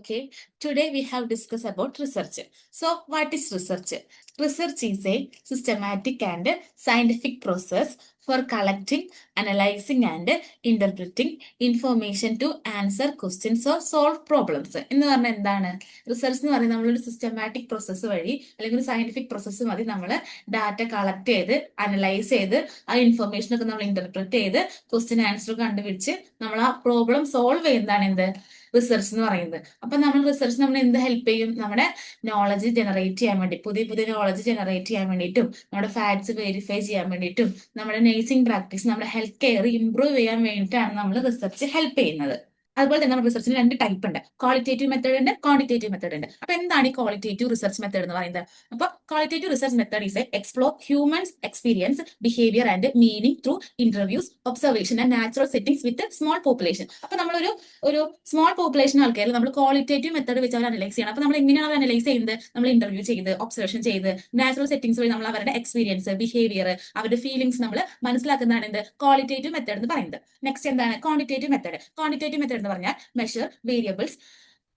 Okay, today we have discussed about research. So, what is research? Research is a systematic and scientific process for collecting, analyzing, and interpreting information to answer questions or solve problems. എന്ന് പറഞ്ഞാൽ എന്താണ് research എന്ന് പറയുന്നത് നമ്മളൊരു systematic process വഴി അല്ലെങ്കിൽ ഒരു scientific process മതി നമ്മൾ ഡാറ്റ കളക്ട് ചെയ്ത് അനലൈസ് ചെയ്ത് ആ ഇൻഫർമേഷൻ ഒക്കെ നമ്മൾ ഇന്റർപ്രറ്റ് ചെയ്ത് ക്വസ്റ്റ്യൻ ആൻസർ കണ്ടുപിടിച്ച് നമ്മൾ ആ പ്രോബ്ലം സോൾവ് ചെയ്യുന്നതാണ് എന്ത് റിസർച്ച് എന്ന് പറയുന്നത്. അപ്പൊ നമ്മൾ റിസർച്ച് നമ്മൾ എന്ത് ഹെൽപ്പ് ചെയ്യും? നമ്മുടെ നോളജ് ജനറേറ്റ് ചെയ്യാൻ വേണ്ടി, പുതിയ പുതിയ നോളജ് ജനറേറ്റ് ചെയ്യാൻ വേണ്ടിയിട്ടും നമ്മുടെ ഫാക്ട്സ് വെരിഫൈ ചെയ്യാൻ വേണ്ടിയിട്ടും നമ്മുടെ നേഴ്സിംഗ് പ്രാക്ടീസ്, നമ്മുടെ ഹെൽത്ത് കെയർ ഇംപ്രൂവ് ചെയ്യാൻ വേണ്ടിയിട്ടാണ് നമ്മൾ റിസർച്ച് ഹെൽപ്പ് ചെയ്യുന്നത്. അതുപോലെ തന്നെ നമ്മുടെ റിസർച്ചിന് രണ്ട് ടൈപ്പ് ഉണ്ട്, ക്വാളിറ്റേറ്റീവ് മെത്തേഡ് ഉണ്ട്, ക്വാണ്ടിറ്റേറ്റീവ് മെത്തേഡ് ഉണ്ട്. അപ്പൊ എന്താണ് ഈ ക്വാളിറ്റേറ്റീവ് റിസർച്ച് മെത്തേഡ് എന്ന് പറയുന്നത്? അപ്പൊ qualitative research method is explore humans experience, behaviour and meaning through interviews, observation and natural settings with small population. അപ്പൊ നമ്മളൊരു സ്മോൾ പോപ്പുലേഷൻ ആൾക്കാരിൽ നമ്മൾ ക്വാളിറ്റേറ്റീവ് മെത്തേഡ് വെച്ച് അവർ അനലൈസ് ചെയ്യണം. അപ്പൊ നമ്മൾ എങ്ങനെയാണ് അനലൈസ് ചെയ്യുന്നത്? നമ്മൾ ഇന്റർവ്യൂ ചെയ്ത്, ഒബ്സർവേഷൻ ചെയ്ത്, നാച്ചുറൽ സെറ്റിംഗ്സ് വഴി നമ്മൾ അവരുടെ എക്സ്പീരിയൻസ്, ബിഹേവിയർ, അവരുടെ ഫീലിംഗ്സ് നമ്മൾ മനസ്സിലാക്കുന്നതാണ് എന്ത് ക്വാളിറ്റേറ്റീവ് മെത്തേഡ് എന്ന് പറയുന്നത്. നെക്സ്റ്റ് എന്താണ് ക്വാണ്ടിറ്റേറ്റീവ് മെത്തേഡ്? ക്വാണ്ടിറ്റേറ്റീവ് മെത്തേഡ് എന്ന് പറഞ്ഞാൽ measure variables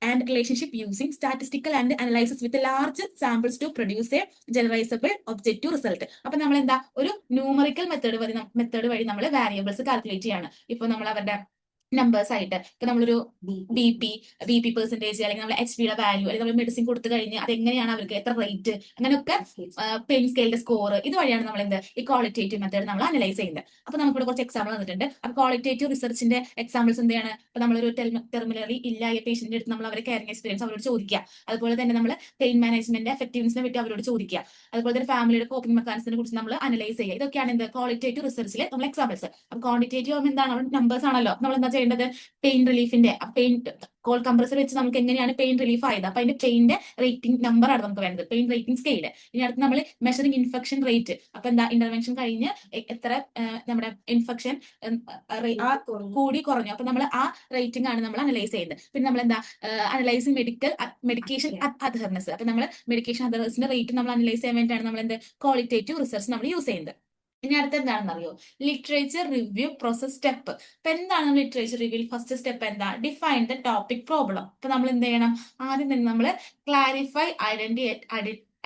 and relationship using statistical and analysis with large samples to produce a generalizable objective result. അപ്പൊ നമ്മൾ എന്താ ഒരു ന്യൂമറിക്കൽ മെത്തേഡ് വഴി നമ്മൾ വാരിയബിൾസ് കാൽക്കുലേറ്റ് ചെയ്യാണ്. ഇപ്പൊ നമ്മൾ അവരുടെ നമ്പേഴ്സ് ആയിട്ട് ഇപ്പൊ നമ്മളൊരു ബി പി പെർസെന്റേജ് അല്ലെങ്കിൽ നമ്മൾ എച്ച് പിയുടെ വാല്യൂ അല്ലെങ്കിൽ നമ്മൾ മെഡിസിൻ കൊടുത്തു കഴിഞ്ഞ് അതെങ്ങനെയാണ് അവർക്ക് എത്ര റേറ്റ്, അങ്ങനെയൊക്കെ പെയിൻ സ്കെയിലിന്റെ സ്കോർ, ഇതുവഴിയാണ് നമ്മൾ എന്ത് ഈ ക്വാളിറ്റേറ്റീവ് മെത്തേഡ് നമ്മൾ അനലൈസ് ചെയ്യുന്നത്. അപ്പൊ നമുക്കിവിടെ കുറച്ച് എക്സാമ്പിൾ തന്നിട്ടുണ്ട്. അപ്പൊ ക്വാളിറ്റേറ്റീവ് റിസർച്ചിന്റെ എക്സാമ്പിൾസ് എന്താണ്? ഇപ്പൊ നമ്മളൊരു ടെർമിനറി ഇല്ലായ പേഷ്യന്റിന്റെ അടുത്ത് നമ്മൾ അവരെ കെയറിംഗ് എക്സ്പീരിയൻസ് അവരോട് ചോദിക്കുക. അതുപോലെ തന്നെ നമ്മൾ പെയിൻ മാനേജ്മെന്റ് എഫക്റ്റീവ്നെസിനെ പറ്റി അവരോട് ചോദിക്കുക. അതുപോലെ തന്നെ ഫാമിലിയുടെ കോപ്പിംഗ് മെക്കാനിസത്തിനെ കുറിച്ച് നമ്മൾ അനലൈസ് ചെയ്യുക. ഇതൊക്കെയാണ് എന്ത് ക്വാളിറ്റേറ്റീവ് റിസർച്ചിലെ നമ്മൾ എക്സാമ്പിൾസ്. അപ്പൊ ക്വാണ്ടിറ്റേറ്റീവ് ആകുമ്പോൾ എന്താണ്? നമ്പേഴ്സ് ആണല്ലോ. നമ്മൾ എന്താ ചെയ്യേണ്ടത്? പെയിൻ റിലീഫിന്റെ പെയിൻ കോൾഡ് കംപ്രസർ വെച്ച് നമുക്ക് എങ്ങനെയാണ് പെയിൻ റിലീഫ് ആയത്, അപ്പൊ അതിന്റെ പെയിന്റെ റേറ്റിംഗ് നമ്പർ ആണ് നമുക്ക് വേണ്ടത്, പെയിൻ റേറ്റിംഗ് സ്കെയില്. ഇനി അടുത്ത് നമ്മൾ മെഷറിംഗ് ഇൻഫെക്ഷൻ റേറ്റ്. അപ്പൊ എന്താ ഇന്റർവെൻഷൻ കഴിഞ്ഞ് എത്ര നമ്മുടെ ഇൻഫെക്ഷൻ കൂടി കുറഞ്ഞു, അപ്പൊ നമ്മൾ ആ റേറ്റിംഗ് ആണ് നമ്മൾ അനലൈസ് ചെയ്യുന്നത്. പിന്നെ നമ്മൾ എന്താ അനലൈസിങ് മെഡിക്കേഷൻ അധർനെസ്. അപ്പൊ നമ്മൾ മെഡിക്കേഷൻ അധർനെസിന്റെ റേറ്റ് നമ്മൾ അനലൈസ് ചെയ്യാൻ വേണ്ടിയിട്ടാണ് നമ്മൾ എന്ത് ക്വാളിറ്റേറ്റീവ് റിസർച്ച് നമ്മൾ യൂസ് ചെയ്യുന്നത്. ഇനി അടുത്ത എന്താണെന്ന് അറിയോ? Literature review process step. അപ്പൊ എന്താണ് ലിറ്ററേച്ചർ റിവ്യൂ? ഫസ്റ്റ് സ്റ്റെപ്പ് എന്താ? Define the topic problem. അപ്പൊ നമ്മൾ എന്ത് ചെയ്യണം? ആദ്യം തന്നെ നമ്മൾ clarify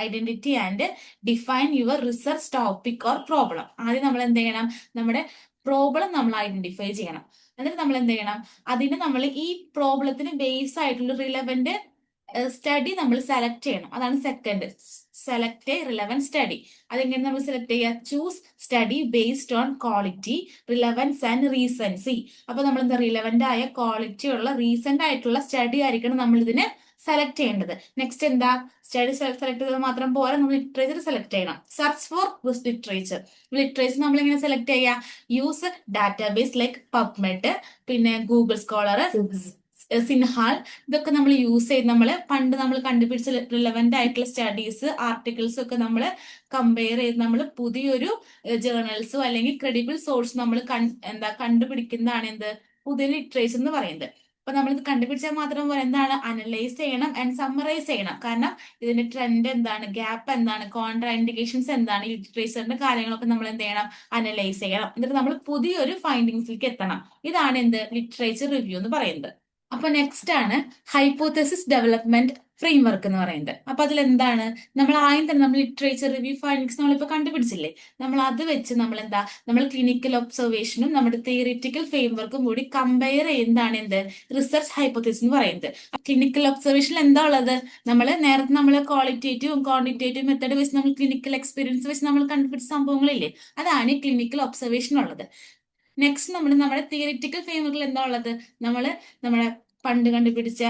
identity and define your research topic or problem. ആദ്യം നമ്മൾ എന്ത് ചെയ്യണം? നമ്മുടെ പ്രോബ്ലം നമ്മൾ ഐഡന്റിഫൈ ചെയ്യണം. എന്നിട്ട് നമ്മൾ എന്ത് ചെയ്യണം? അതിന് നമ്മൾ ഈ പ്രോബ്ലത്തിന് ബേസ് ആയിട്ടുള്ള റിലവന്റ് സ്റ്റഡി നമ്മൾ സെലക്ട് ചെയ്യണം. അതാണ് second, select A relevant study. അതെങ്ങനെ നമ്മൾ സെലക്ട് ചെയ്യുക? Choose study based on quality, relevance and recency. അപ്പൊ നമ്മൾ എന്താ റിലവന്റ് ആയ ക്വാളിറ്റി ഉള്ള റീസെന്റ് ആയിട്ടുള്ള സ്റ്റഡി ആയിരിക്കണം നമ്മൾ ഇതിന് സെലക്ട് ചെയ്യേണ്ടത്. നെക്സ്റ്റ് എന്താ? സ്റ്റഡി സെലക്ട് ചെയ്തത് മാത്രം പോരാ, നമ്മൾ ലിറ്ററേച്ചർ സെലക്ട് ചെയ്യണം. Search for literature. ലിറ്ററേച്ചർ നമ്മൾ എങ്ങനെ സെലക്ട് ചെയ്യുക? യൂസ് ഡാറ്റാബേസ് ലൈക്ക് പബ്മെഡ്, പിന്നെ ഗൂഗിൾ സ്കോളർ, സിൻഹാൾ, ഇതൊക്കെ നമ്മൾ യൂസ് ചെയ്ത് നമ്മൾ കണ്ടുപിടിച്ച റിലവന്റ് ആയിട്ടുള്ള സ്റ്റഡീസ്, ആർട്ടിക്കിൾസ് ഒക്കെ നമ്മൾ കമ്പയർ ചെയ്ത് നമ്മൾ പുതിയൊരു ജേർണൽസോ അല്ലെങ്കിൽ ക്രെഡിബിൾ സോഴ്സ് നമ്മൾ കണ്ടുപിടിക്കുന്നതാണ് എന്ത് പുതിയ ലിറ്ററേച്ചർ എന്ന് പറയുന്നത്. അപ്പൊ നമ്മളിത് കണ്ടുപിടിച്ചാൽ മാത്രം പോലെ എന്താണ്? അനലൈസ് ചെയ്യണം ആൻഡ് സമ്മറൈസ് ചെയ്യണം. കാരണം ഇതിന്റെ ട്രെൻഡ് എന്താണ്, ഗ്യാപ്പ് എന്താണ്, കോൺട്രാ ഇൻഡിക്കേഷൻസ് എന്താണ്, ഈ ലിറ്ററേച്ചറിന്റെ കാര്യങ്ങളൊക്കെ നമ്മൾ എന്ത് ചെയ്യണം? അനലൈസ് ചെയ്യണം. എന്നിട്ട് നമ്മൾ പുതിയൊരു ഫൈൻഡിങ്സിലേക്ക് എത്തണം. ഇതാണ് എന്ത് ലിറ്ററേച്ചർ റിവ്യൂ എന്ന് പറയുന്നത്. അപ്പൊ നെക്സ്റ്റ് ആണ് ഹൈപ്പോത്തസിസ് ഡെവലപ്മെന്റ് ഫ്രെയിംവർക്ക് എന്ന് പറയുന്നത്. അപ്പൊ അതിൽ എന്താണ്? നമ്മൾ ആദ്യം തന്നെ നമ്മൾ ലിറ്ററേച്ചർ റിവ്യൂ ഫൈൻഡിങ്സ് നമ്മളിപ്പോ കണ്ടുപിടിച്ചില്ലേ, നമ്മൾ അത് വെച്ച് നമ്മൾ ക്ലിനിക്കൽ ഒബ്സർവേഷനും നമ്മുടെ തിയറിറ്റിക്കൽ ഫ്രെയിംവർക്കും കൂടി കമ്പയർ ചെയ്യുന്നതാണ് എന്ത് റിസർച്ച് ഹൈപ്പോത്തസിസ് എന്ന് പറയുന്നത്. ക്ലിനിക്കൽ ഒബ്സർവേഷനിൽ എന്താ ഉള്ളത്? നേരത്തെ നമ്മൾ ക്വാളിറ്റേറ്റീവും ക്വാണ്ടിറ്റേറ്റീവ് മെത്തേഡ് വെച്ച് നമ്മൾ ക്ലിനിക്കൽ എക്സ്പീരിയൻസ് വെച്ച് നമ്മൾ കണ്ടുപിടിച്ച സംഭവങ്ങളില്ലേ, അതാണ് ഈ ക്ലിനിക്കൽ ഒബ്സർവേഷൻ ഉള്ളത്. നെക്സ്റ്റ് നമ്മുടെ തിയറിറ്റിക്കൽ ഫ്രെയിംവർക്കിൽ എന്താ ഉള്ളത്? നമ്മുടെ പണ്ട് കണ്ടുപിടിച്ച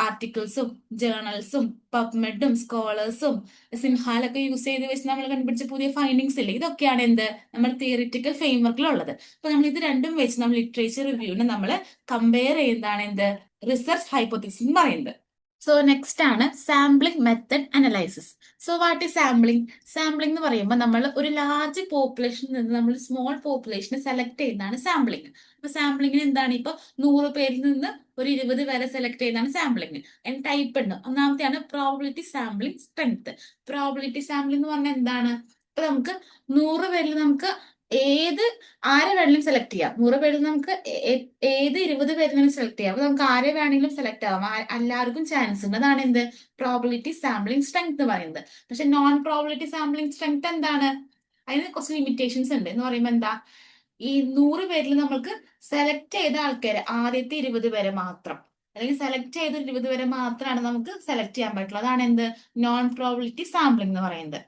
ആർട്ടിക്കിൾസും ജേർണൽസും പബ്മെഡും സ്കോളേഴ്സും സിൻഹാലൊക്കെ യൂസ് ചെയ്ത് വെച്ച് നമ്മൾ കണ്ടുപിടിച്ച പുതിയ ഫൈൻഡിങ്സ് ഇല്ലേ, ഇതൊക്കെയാണ് എന്ത് നമ്മൾ തിയറിറ്റിക്കൽ ഫ്രെയിംവർക്കിലുള്ളത്. അപ്പൊ നമ്മൾ ഇത് രണ്ടും വെച്ച് നമ്മൾ ലിറ്ററേച്ചർ റിവ്യൂവിനെ നമ്മൾ കമ്പയർ ചെയ്യുന്നതാണ് എന്ത് റിസർച്ച് ഹൈപ്പോത്തസിസ് എന്ന് പറയുന്നത്. സോ നെക്സ്റ്റ് ആണ് sampling method analysis. So what is sampling? Sampling എന്ന് പറയുമ്പോൾ നമ്മൾ ഒരു ലാർജ് പോപ്പുലേഷനിൽ നിന്ന് നമ്മൾ സ്മോൾ പോപ്പുലേഷനെ സെലക്ട് ചെയ്യുന്നതാണ് സാമ്പിളിംഗ്. അപ്പൊ സാമ്പിളിംഗിന് എന്താണ്? ഇപ്പൊ 100 പേരിൽ നിന്ന് ഒരു 20 പേരെ സെലക്ട് ചെയ്യുന്നതാണ് സാമ്പിളിംഗ്. ടൈപ്പ് ഉണ്ട്. ഒന്നാമത്തെയാണ് probability sampling strength. Probability sampling എന്ന് പറഞ്ഞാൽ എന്താണ്? ഇപ്പൊ നമുക്ക് 100 പേരിൽ നമുക്ക് ഏത് ആരെ വേണമെങ്കിലും സെലക്ട് ചെയ്യാം. 100 പേരിൽ നമുക്ക് ഏത് 20 പേരിലും സെലക്ട് ചെയ്യാം. അപ്പൊ നമുക്ക് ആരെ വേണമെങ്കിലും സെലക്ട് ആവാം. എല്ലാവർക്കും ചാൻസ് ഉണ്ട്. അതാണ് എന്ത് പ്രോബിലിറ്റി സാമ്പിളിംഗ് സ്ട്രെങ്ത് എന്ന് പറയുന്നത്. പക്ഷെ നോൺ പ്രോബിലിറ്റി സാമ്പിളിംഗ് സ്ട്രെങ്ത് എന്താണ്? അതിന് കുറച്ച് ലിമിറ്റേഷൻസ് ഉണ്ട്. എന്ന് പറയുമ്പോൾ എന്താ, ഈ 100 പേരിൽ നമുക്ക് സെലക്ട് ചെയ്ത ആൾക്കാര് ആദ്യത്തെ 20 പേരെ മാത്രം, അല്ലെങ്കിൽ സെലക്ട് ചെയ്ത 20 പേരെ മാത്രമാണ് നമുക്ക് സെലക്ട് ചെയ്യാൻ പറ്റുള്ളൂ. അതാണ് എന്ത് നോൺ പ്രോബിലിറ്റി സാമ്പിളിംഗ് എന്ന് പറയുന്നത്.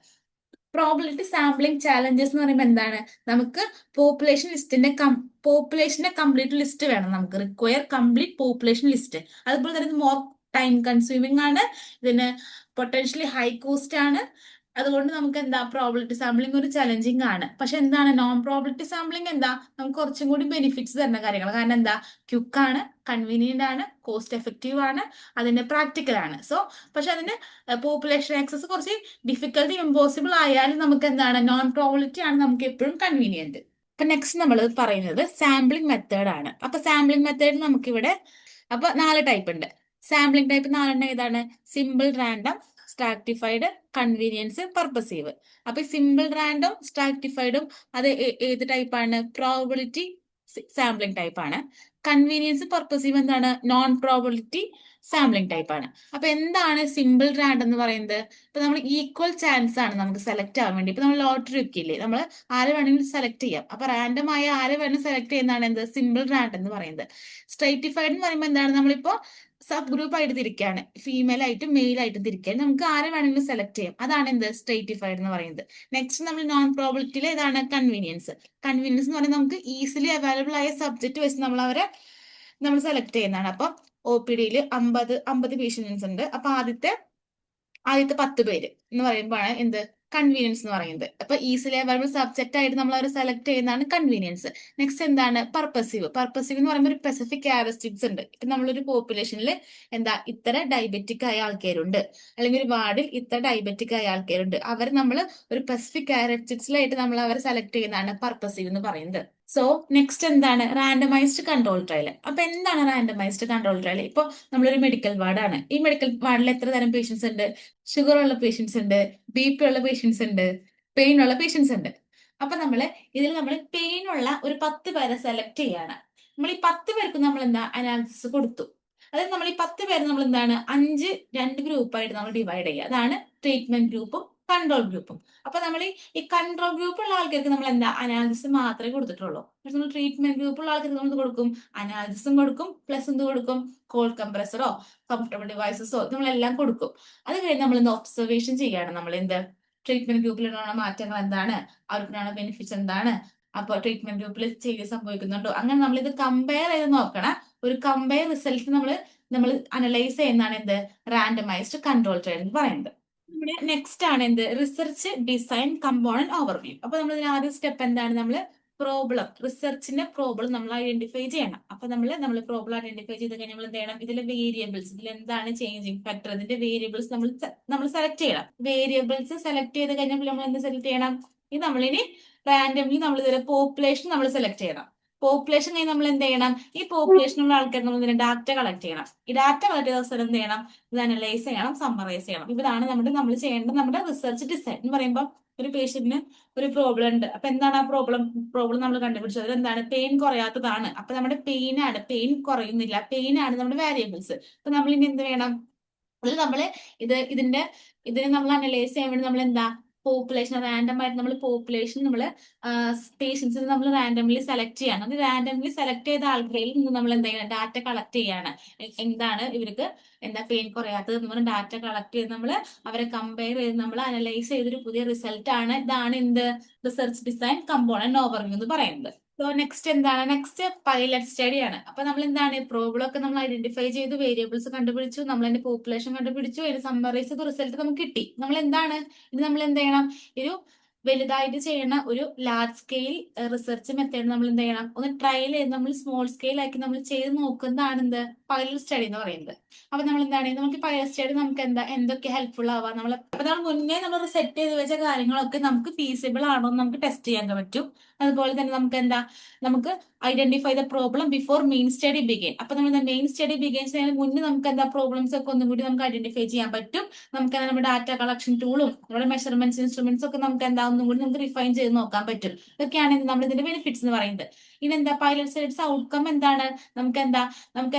പ്രോബിലിറ്റി സാമ്പിളിംഗ് ചാലഞ്ചസ് എന്ന് പറയുമ്പോൾ എന്താണ്, നമുക്ക് പോപ്പുലേഷന്റെ കംപ്ലീറ്റ് ലിസ്റ്റ് വേണം. നമുക്ക് റിക്വയർ കംപ്ലീറ്റ് പോപ്പുലേഷൻ ലിസ്റ്റ്. അതുപോലെ തന്നെ മോർ ടൈം കൺസ്യൂമിംഗ് ആണ്, ഇതിന് പൊട്ടൻഷ്യലി ഹൈ കോസ്റ്റ് ആണ്. അതുകൊണ്ട് നമുക്ക് എന്താ പ്രോബിലിറ്റി സാമ്പിളിംഗ് ഒരു ചലഞ്ചിങ് ആണ്. പക്ഷെ എന്താണ് നോൺ പ്രോബിലിറ്റി സാമ്പിളിംഗ് എന്താ, നമുക്ക് കുറച്ചും കൂടി ബെനിഫിറ്റ്സ് തരുന്ന കാര്യങ്ങൾ. കാരണം എന്താ, ക്വിക്ക് ആണ്, കൺവീനിയന്റ് ആണ്, കോസ്റ്റ് എഫക്റ്റീവ് ആണ്, അതിന്റെ പ്രാക്ടിക്കൽ ആണ്. സോ പക്ഷെ അതിന്റെ പോപ്പുലേഷൻ ആക്സസ് കുറച്ച് ഡിഫിക്കൽട്ടി ഇമ്പോസിബിൾ ആയാലും നമുക്ക് എന്താണ് നോൺ പ്രോബിലിറ്റി ആണ് നമുക്ക് എപ്പോഴും കൺവീനിയന്റ്. അപ്പൊ നെക്സ്റ്റ് നമ്മൾ പറയുന്നത് സാമ്പിളിംഗ് മെത്തേഡ് ആണ്. അപ്പൊ സാമ്പിളിംഗ് മെത്തേഡ് നമുക്കിവിടെ അപ്പൊ 4 ടൈപ്പ് ഉണ്ട്. സാമ്പിളിംഗ് ടൈപ്പ് 4 ഏതാണ്? Simple, random, stratified, convenience, purposive. അപ്പൊ ഈ സിമ്പിൾ, റാൻഡം, സ്ട്രാറ്റിഫൈഡും അത് ഏത് ടൈപ്പാണ്? പ്രോബിലിറ്റി സാമ്പിളിംഗ് ടൈപ്പ് ആണ്. കൺവീനിയൻസ്, പർപ്പസീവ് എന്താണ്? നോൺ പ്രോബിലിറ്റി സാമ്പിളിംഗ് ടൈപ്പ് ആണ്. അപ്പൊ എന്താണ് സിമ്പിൾ റാൻഡം എന്ന് പറയുന്നത്? ഇപ്പൊ നമ്മൾ ഈക്വൽ ചാൻസ് ആണ് നമുക്ക് സെലക്ട് ആവാൻ വേണ്ടി. ഇപ്പൊ നമ്മൾ ലോട്ടറി വെക്കില്ലേ, നമ്മൾ ആരെ വേണമെങ്കിലും സെലക്ട് ചെയ്യാം. അപ്പൊ റാൻഡം ആയ ആരെ വേണമെങ്കിലും സെലക്ട് ചെയ്യുന്നതാണ് എന്ത് സിമ്പിൾ റാൻഡം എന്ന് പറയുന്നത്. സ്ട്രൈറ്റിഫൈഡ് എന്ന് പറയുമ്പോൾ എന്താണ്, നമ്മളിപ്പോ സബ് ഗ്രൂപ്പ് ആയിട്ട് തിരിക്കുകയാണ്, ഫീമെയിൽ ആയിട്ടും മെയിൽ ആയിട്ടും തിരിക്കുകയാണ്, നമുക്ക് ആരെ വേണമെങ്കിലും സെലക്ട് ചെയ്യാം. അതാണ് എന്ത് സ്ട്രൈറ്റിഫൈഡ് എന്ന് പറയുന്നത്. നെക്സ്റ്റ് നമ്മൾ നോൺ പ്രോബിലിറ്റിയിൽ ഏതാണ്? കൺവീനിയൻസ്. കൺവീനിയൻസ് എന്ന് പറയുന്നത് നമുക്ക് ഈസിലി അവൈലബിൾ ആയ സബ്ജക്ട് വെച്ച് നമ്മൾ സെലക്ട് ചെയ്യുന്നതാണ്. അപ്പൊ ഒ പി ഡിയിൽ 50 പേഷ്യൻസ് ഉണ്ട്. അപ്പൊ ആദ്യത്തെ 10 പേര് എന്ന് പറയുമ്പോഴാണ് എന്ത് കൺവീനിയൻസ് എന്ന് പറയുന്നത്. അപ്പൊ ഈസിലി അവൈലബിൾ സബ്ജക്റ്റ് ആയിട്ട് നമ്മൾ അവർ സെലക്ട് ചെയ്യുന്നതാണ് കൺവീനിയൻസ്. നെക്സ്റ്റ് എന്താണ്? പർപ്പസീവ്. പർപ്പസീവ് എന്ന് പറയുമ്പോൾ ഒരു സ്പെസിഫിക് ക്യാരക്ടറിസ്റ്റിക്സ് ഉണ്ട്. ഇപ്പൊ നമ്മളൊരു പോപ്പുലേഷനിൽ എന്താ ഇത്ര ഡയബറ്റിക് ആയ ആൾക്കാരുണ്ട്, അല്ലെങ്കിൽ ഒരു വാർഡിൽ ഇത്ര ഡയബറ്റിക് ആയ ആൾക്കാരുണ്ട്, അവർ നമ്മൾ ഒരു സ്പെസിഫിക് ക്യാരക്ടറിസ്റ്റിക്സിലായിട്ട് നമ്മൾ അവരെ സെലക്ട് ചെയ്യുന്നതാണ് പർപ്പസീവ് എന്ന് പറയുന്നത്. സോ നെക്സ്റ്റ് എന്താണ്? Randomized control trial. അപ്പൊ എന്താണ് റാൻഡമൈസ്ഡ് കൺട്രോൾ ട്രയൽ? ഇപ്പൊ നമ്മളൊരു മെഡിക്കൽ വാർഡാണ്. ഈ മെഡിക്കൽ വാർഡിൽ എത്ര തരം പേഷ്യൻസ് ഉണ്ട്? ഷുഗർ ഉള്ള പേഷ്യൻസ് ഉണ്ട്, BP ഉള്ള പേഷ്യൻസ് ഉണ്ട്, പെയിൻ ഉള്ള പേഷ്യൻസ് ഉണ്ട്. അപ്പൊ നമ്മൾ പെയിൻ ഉള്ള ഒരു 10 പേരെ സെലക്ട് ചെയ്യാണ്. നമ്മൾ ഈ 10 പേർക്ക് നമ്മൾ എന്താ അനാലിസിസ് കൊടുത്തു. അതായത് നമ്മൾ ഈ 10 പേര് നമ്മൾ എന്താണ് 2 ഗ്രൂപ്പായിട്ട് നമ്മൾ ഡിവൈഡ് ചെയ്യുക. അതാണ് ട്രീറ്റ്മെന്റ് ഗ്രൂപ്പും കൺട്രോൾ ഗ്രൂപ്പും. അപ്പൊ നമ്മൾ ഈ കൺട്രോൾ ഗ്രൂപ്പുള്ള ആൾക്കാർക്ക് നമ്മൾ എന്താ അനാലിസിസ് മാത്രമേ കൊടുത്തിട്ടുള്ളൂ. പക്ഷെ നമ്മൾ ട്രീറ്റ്മെന്റ് ഗ്രൂപ്പുള്ള ആൾക്കാർക്ക് നമ്മൾ കൊടുക്കും, അനാലിസിസും കൊടുക്കും, പ്ലസ് എന്ത് കൊടുക്കും, കോൾഡ് കംപ്രസറോ കംഫർട്ടബിൾ ഡിവൈസസോ നമ്മളെല്ലാം കൊടുക്കും. അത് കഴിഞ്ഞ് നമ്മൾ ഇന്ന് ഒബ്സർവേഷൻ ചെയ്യാണ്. നമ്മൾ എന്ത് ട്രീറ്റ്മെന്റ് ഗ്രൂപ്പിലുള്ള മാറ്റങ്ങൾ എന്താണ്, അവർക്കുള്ള ബെനിഫിറ്റ്സ് എന്താണ്, അപ്പൊ ട്രീറ്റ്മെന്റ് ഗ്രൂപ്പിൽ ചേഞ്ചസ് സംഭവിക്കുന്നുണ്ടോ, അങ്ങനെ നമ്മൾ ഇത് കമ്പയർ ചെയ്ത് നോക്കണം. ഒരു കമ്പയർ റിസൾട്ട് നമ്മൾ അനലൈസ് ചെയ്യുന്നതാണ് എന്ത് റാൻഡമൈസ്ഡ് കൺട്രോൾ ട്രയൽ എന്ന് പറയുന്നത്. നമ്മുടെ നെക്സ്റ്റ് ആണ് എന്ത് റിസർച്ച് ഡിസൈൻ കമ്പോണന്റ് ഓവർവ്യൂ. അപ്പൊ നമ്മൾ ആദ്യ സ്റ്റെപ്പ് എന്താണ്, നമ്മൾ പ്രോബ്ലം റിസർച്ചിന്റെ പ്രോബ്ലം നമ്മൾ ഐഡന്റിഫൈ ചെയ്യണം. അപ്പൊ നമ്മൾ പ്രോബ്ലം ഐഡന്റിഫൈ ചെയ്ത് കഴിഞ്ഞാൽ നമ്മൾ എന്ത് ചെയ്യണം, ഇതിലെ വേരിയബിൾസ്, ഇതിൽ എന്താണ് ചേഞ്ചിങ് ഫാക്ടർ, ഇതിന്റെ വേരിയബിൾസ് നമ്മൾ സെലക്ട് ചെയ്യണം. വേരിയബിൾസ് സെലക്ട് ചെയ്ത് കഴിഞ്ഞാൽ നമ്മൾ എന്ത് സെലക്ട് ചെയ്യണം, ഇത് നമ്മളിനി റാൻഡംലി നമ്മൾ ഇതിലെ പോപ്പുലേഷൻ നമ്മൾ സെലക്ട് ചെയ്യണം. പോപ്പുലേഷൻ കഴിഞ്ഞ് നമ്മൾ എന്ത് ചെയ്യണം, ഈ പോപ്പുലേഷനുള്ള ആൾക്കാർ നമ്മൾ ഇതിന്റെ ഡാറ്റ കളക്ട് ചെയ്യണം. ഈ ഡാറ്റ കളക്ട് ചെയ്ത അവസരം എന്ത് ചെയ്യണം, ഇത് അനലൈസ് ചെയ്യണം, സമ്മറൈസ് ചെയ്യണം. ഇതാണ് നമ്മൾ ചെയ്യേണ്ട നമ്മുടെ റിസർച്ച് ഡിസൈൻ എന്ന് പറയുമ്പോൾ. ഒരു പേഷ്യന്റിന് ഒരു പ്രോബ്ലം ഉണ്ട്. അപ്പൊ എന്താണ് ആ പ്രോബ്ലം നമ്മൾ കണ്ടുപിടിച്ചത്, അത് എന്താണ്, പെയിൻ കുറയാത്തതാണ്. അപ്പൊ നമ്മുടെ പെയിൻ കുറയുന്നില്ല, പെയിൻ ആണ് നമ്മുടെ വാരിയബിൾസ്. അപ്പൊ നമ്മൾ ഇനി എന്ത് വേണം, അതിൽ ഇതിനെ നമ്മൾ അനലൈസ് ചെയ്യാൻ വേണ്ടി നമ്മൾ എന്താ പോപ്പുലേഷൻ റാൻഡം ആയിട്ട് നമ്മൾ പേഷ്യൻസിന് നമ്മൾ റാൻഡംലി സെലക്ട് ചെയ്യാണ്. അത് റാൻഡംലി സെലക്ട് ചെയ്ത ആൾക്കാരിൽ നിന്ന് നമ്മൾ എന്ത് ചെയ്യണം, ഡാറ്റ കളക്ട് ചെയ്യാണ്. എന്താണ് ഇവർക്ക് പെയിൻ കുറയാത്തത് എന്ന് പറഞ്ഞാൽ ഡാറ്റ കളക്ട് ചെയ്ത് നമ്മൾ അവരെ കമ്പയർ ചെയ്ത് നമ്മൾ അനലൈസ് ചെയ്തൊരു പുതിയ റിസൾട്ട് ആണ്. ഇതാണ് എന്ത് റിസർച്ച് ഡിസൈൻ കമ്പോണന്റ് ഓവർവ്യൂ എന്ന് പറയുന്നത്. സോ നെക്സ്റ്റ് എന്താണ്, നെക്സ്റ്റ് പൈലറ്റ് സ്റ്റഡി ആണ്. അപ്പൊ നമ്മൾ എന്താണ് പ്രോബ്ലം ഒക്കെ നമ്മൾ ഐഡന്റിഫൈ ചെയ്തു, വേരിയബിൾസ് കണ്ടുപിടിച്ചു, നമ്മൾ അതിന്റെ പോപ്പുലേഷൻ കണ്ടുപിടിച്ചു, അതിന് സമ്മറൈസ് ചെയ്ത് റിസൾട്ട് നമുക്ക് കിട്ടി. നമ്മൾ എന്താണ് ഇത് നമ്മൾ എന്ത് ചെയ്യണം, ഒരു വലുതായിട്ട് ചെയ്യണ ഒരു ലാർജ് സ്കെയിൽ റിസർച്ച് മെത്തേഡ് നമ്മൾ എന്ത് ചെയ്യണം, ഒന്ന് ട്രയൽ ചെയ്ത് നമ്മൾ സ്മോൾ സ്കെയിൽ ആക്കി നമ്മൾ ചെയ്ത് നോക്കുന്നതാണ് എന്ത് പൈലറ്റ് സ്റ്റഡി എന്ന് പറയുന്നത്. അപ്പൊ നമ്മൾ എന്താണ് നമുക്ക് പൈലറ്റ് സ്റ്റഡി നമുക്ക് എന്തൊക്കെ ഹെൽപ്ഫുൾ ആവാം, നമ്മൾ മുന്നേ നമ്മൾ സെറ്റ് ചെയ്ത് വെച്ച കാര്യങ്ങളൊക്കെ നമുക്ക് ഫീസിബിൾ ആണോ എന്ന് നമുക്ക് ടെസ്റ്റ് ചെയ്യാൻ പറ്റും. അതുപോലെ തന്നെ നമുക്ക് identify the problem before main study begin. അപ്പൊ നമ്മൾ മെയിൻ സ്റ്റഡി ബിഗിൻ ചെയ്യുന്നതിന് മുന്നേ നമുക്ക് എന്താ പ്രോബ്ലംസ് ഒക്കെ ഒന്നും കൂടി നമുക്ക് ഐഡന്റിഫൈ ചെയ്യാൻ പറ്റും. നമുക്ക് നമ്മുടെ ഡാറ്റ കളക്ഷൻ ടൂളും നമ്മുടെ മെഷർമെന്റ്സ് ഇൻസ്ട്രുമെന്റ്സ് ഒക്കെ നമുക്ക് എന്താ ഒന്നും കൂടി നമുക്ക് റിഫൈൻ ചെയ്ത് നോക്കാൻ പറ്റും. ഇതൊക്കെയാണ് നമ്മൾ ഇതിന്റെ ബെനിഫിറ്റ്സ് എന്ന് പറയുന്നത്. ഇനി എന്താ പൈലറ്റ് സ്റ്റഡീസ് ഔട്ട്കം എന്താണ്? നമുക്ക്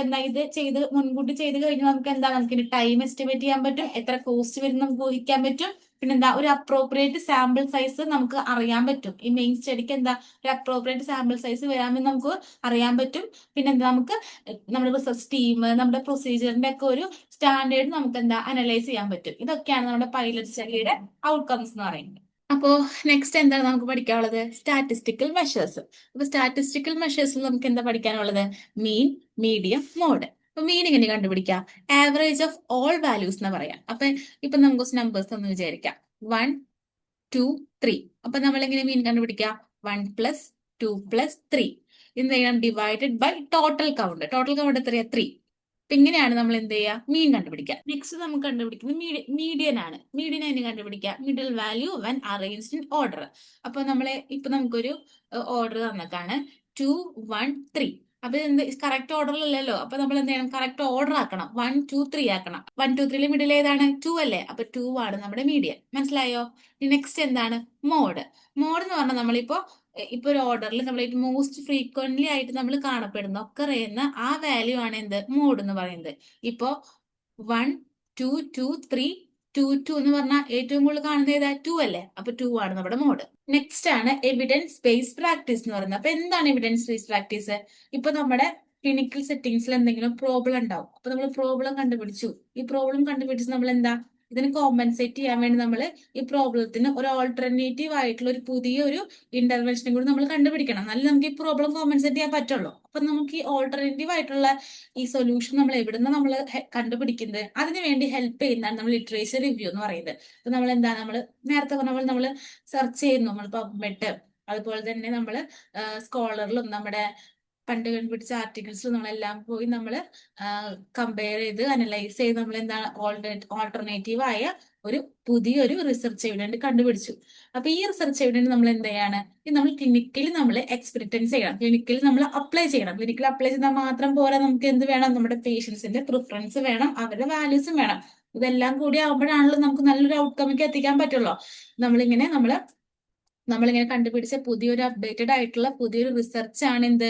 എന്താ ഇത് ചെയ്ത് മുൻകൂട്ടി ചെയ്ത് കഴിഞ്ഞാൽ നമുക്ക് ടൈം എസ്റ്റിമേറ്റ് ചെയ്യാൻ പറ്റും, എത്ര കോസ്റ്റ് വരും നമുക്ക് ഊഹിക്കാൻ പറ്റും. പിന്നെന്താ ഒരു അപ്രോപ്രിയേറ്റ് സാമ്പിൾ സൈസ് നമുക്ക് അറിയാൻ പറ്റും. ഈ മെയിൻ സ്റ്റഡിക്ക് എന്താ ഒരു അപ്രോപ്രിയേറ്റ് സാമ്പിൾ സൈസ് വരാമെന്ന് നമുക്ക് അറിയാൻ പറ്റും. പിന്നെന്താ നമുക്ക് നമ്മുടെ റിസർച്ച് ടീം നമ്മുടെ പ്രൊസീജിയറിന്റെ ഒക്കെ ഒരു സ്റ്റാൻഡേർഡ് നമുക്ക് എന്താ അനലൈസ് ചെയ്യാൻ പറ്റും. ഇതൊക്കെയാണ് നമ്മുടെ പൈലറ്റ് സ്റ്റഡിയുടെ ഔട്ട്കംസ് എന്ന് പറയുന്നത്. അപ്പോ നെക്സ്റ്റ് എന്താണ് നമുക്ക് പഠിക്കാനുള്ളത്? Statistical measures. അപ്പൊ സ്റ്റാറ്റിസ്റ്റിക്കൽ മെഷേഴ്സിൽ നമുക്ക് എന്താ പഠിക്കാനുള്ളത്? മീൻ, മീഡിയം, മോഡ്. അപ്പൊ മീൻ എങ്ങനെ കണ്ടുപിടിക്കാം? ആവറേജ് ഓഫ് ഓൾ വാല്യൂസ് എന്ന് പറയാം. ഇപ്പൊ നമുക്ക് കുറച്ച് നമ്പേഴ്സ് ഒന്ന് വിചാരിക്കാം. 1, 2, 3. അപ്പൊ നമ്മൾ എങ്ങനെ മീൻ കണ്ടുപിടിക്കാം? 1 + 2 + 3 എന്ത് ചെയ്യണം? Divided by total count. Total count എത്രയാ? 3. അപ്പൊ ഇങ്ങനെയാണ് നമ്മൾ എന്ത് ചെയ്യുക? മീൻ കണ്ടുപിടിക്കുക. നെക്സ്റ്റ് നമുക്ക് കണ്ടുപിടിക്കുന്നത് മീഡിയൻ ആണ്. മീഡിയൻ എങ്ങനെ കണ്ടുപിടിക്കുക? Middle value when arranged in order. അപ്പൊ നമുക്കൊരു ഓർഡർ തന്നേക്കാണ് 2, 1, 3. അപ്പൊ കറക്റ്റ് ഓർഡറിലല്ലോ. അപ്പൊ നമ്മൾ എന്ത് ചെയ്യണം? കറക്റ്റ് ഓർഡർ ആക്കണം. 1, 2, 3 ആക്കണം. 1, 2, 3 മിഡിൽ ഏതാണ്? 2 അല്ലേ? അപ്പൊ 2 ആണ് നമ്മുടെ മീഡിയൻ. മനസ്സിലായോ? നെക്സ്റ്റ് എന്താണ്? മോഡ്. മോഡ് എന്ന് പറഞ്ഞാൽ നമ്മളിപ്പോ ഒരു ഓർഡറിൽ നമ്മൾ മോസ്റ്റ് ഫ്രീക്വന്റ്ലി ആയിട്ട് നമ്മൾ കാണപ്പെടുന്ന ഒക്കെ അറിയുന്ന ആ വാല്യൂ ആണ് എന്ത്? മോഡ് എന്ന് പറയുന്നത്. ഇപ്പോ 1, 2, 2, 3, 2, 2 എന്ന് പറഞ്ഞാൽ ഏറ്റവും കൂടുതൽ കാണുന്നത് ഏതാ? 2 അല്ലേ? അപ്പൊ 2 ആണ് നമ്മുടെ മോഡ്. നെക്സ്റ്റ് ആണ് എവിഡൻസ് ബേസ്ഡ് പ്രാക്ടീസ് എന്ന് പറയുന്നത്. അപ്പൊ എന്താണ് എവിഡൻസ് ബേസ്ഡ് പ്രാക്ടീസ്? ഇപ്പൊ നമ്മുടെ ക്ലിനിക്കൽ സെറ്റിംഗ്സിൽ എന്തെങ്കിലും പ്രോബ്ലം ഉണ്ടാവും. അപ്പൊ നമ്മൾ പ്രോബ്ലം കണ്ടുപിടിച്ചു. ഈ പ്രോബ്ലം കണ്ടുപിടിച്ച് നമ്മൾ എന്താ ഇതിന് കോമ്പൻസേറ്റ് ചെയ്യാൻ വേണ്ടി നമ്മൾ ഈ പ്രോബ്ലത്തിന് ഒരു ഓൾട്ടർനേറ്റീവ് ആയിട്ടുള്ള ഒരു പുതിയൊരു ഇന്റർവെൻഷനും കൂടി നമ്മൾ കണ്ടുപിടിക്കണം. എന്നാലും നമുക്ക് ഈ പ്രോബ്ലം കോമ്പൻസേറ്റ് ചെയ്യാൻ പറ്റുള്ളൂ. അപ്പൊ നമുക്ക് ഈ ഓൾട്ടർനേറ്റീവ് ആയിട്ടുള്ള ഈ സൊല്യൂഷൻ നമ്മൾ എവിടുന്ന് നമ്മൾ കണ്ടുപിടിക്കുന്നത് അതിന് വേണ്ടി ഹെൽപ്പ് ചെയ്യുന്നതാണ് നമ്മൾ ലിറ്ററേച്ചർ റിവ്യൂ എന്ന് പറയുന്നത്. അപ്പൊ നമ്മൾ നേരത്തെ പറഞ്ഞ പോലെ നമ്മൾ സെർച്ച് ചെയ്യുന്നു. നമ്മൾ പബ്മെഡ് അതുപോലെ തന്നെ നമ്മൾ സ്കോളറിലും നമ്മുടെ പണ്ട് കണ്ടുപിടിച്ച ആർട്ടിക്കിൾസിലും നമ്മളെല്ലാം പോയി നമ്മൾ കമ്പയർ ചെയ്ത് അനലൈസ് ചെയ്ത് നമ്മൾ ഓൾട്ടർനേറ്റീവ് ആയ ഒരു പുതിയൊരു റിസർച്ച് എവിഡന്റ് കണ്ടുപിടിച്ചു. അപ്പൊ ഈ റിസർച്ച് എവിഡന്റ് നമ്മൾ എന്താണ്? നമ്മൾ ക്ലിനിക്കലി നമ്മൾ എക്സ്പെരിമെന്റ് ചെയ്യണം, ക്ലിനിക്കലി നമ്മൾ അപ്ലൈ ചെയ്യണം. ക്ലിനിക്കൽ അപ്ലൈ ചെയ്താൽ മാത്രം പോരാ, നമുക്ക് എന്ത് വേണം? നമ്മുടെ പേഷ്യൻസിന്റെ പ്രിഫറൻസ് വേണം, അവരുടെ വാല്യൂസും വേണം. ഇതെല്ലാം കൂടി ആകുമ്പോഴാണല്ലോ നമുക്ക് നല്ലൊരു ഔട്ട്കമ്മിലേക്ക് എത്തിക്കാൻ പറ്റുള്ളൂ. നമ്മളിങ്ങനെ കണ്ടുപിടിച്ച പുതിയൊരു അപ്ഡേറ്റഡ് ആയിട്ടുള്ള പുതിയൊരു റിസർച്ച് ആണ് എന്ത്?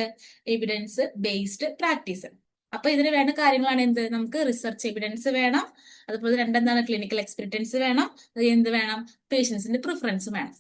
Evidence based practice. അപ്പൊ ഇതിന് വേണ്ട കാര്യങ്ങളാണ് എന്ത്? നമുക്ക് റിസർച്ച് എവിഡൻസ് വേണം, അതുപോലെ രണ്ടെന്താണ്? ക്ലിനിക്കൽ എക്സ്പെരിമെന്റ്സ് വേണം, എന്ത് വേണം? പേഷ്യൻസിന്റെ പ്രിഫറൻസ് വേണം.